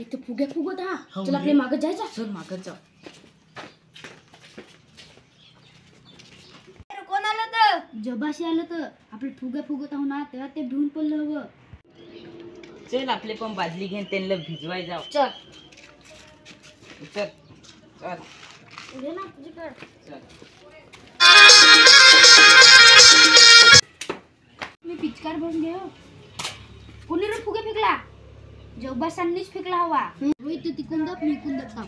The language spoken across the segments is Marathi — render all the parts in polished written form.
इथे फुगे फुगत हा. हो चल आपल्या मागे जायचा. चल मागं जाऊ. कोण आलं तर जबाशी आलं तर आपले फुगे फुगत आहो ना तेव्हा ते भिवून पडलं हवं. चल आपले पण बादली घेऊन त्यांना भिजवाय जाऊ. चल चल चल घे ना तुझीकडे. चल. मी पिचकार भरून घे. कोणी रे फुगे फेकला? जबाशांनीच फेकला हवा. होय तू तिकून दाब मी इकून दाब.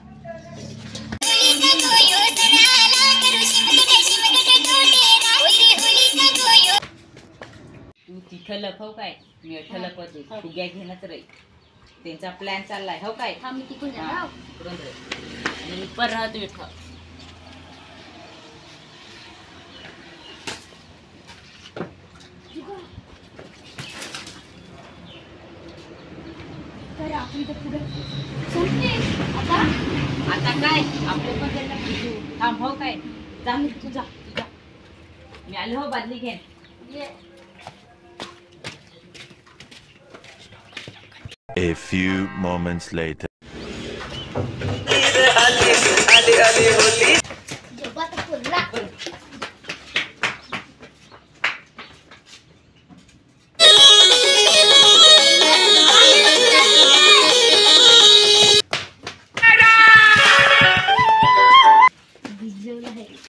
तू तिथं लपव काय मी अठ्ठ लपवते. फुग्या घेणंच राही. त्यांचा प्लॅन चाललाय हो काय. हा मी तिकून हा, जाऊ. तिकडून राही. आणि पर राहतो इथं. तर आपण ते फुगे संपले. आता काय आपले पण त्यांना भिजू. थांब हो काय. जा मी तुझा मी आलो हो बादली घेऊन. A few moments later.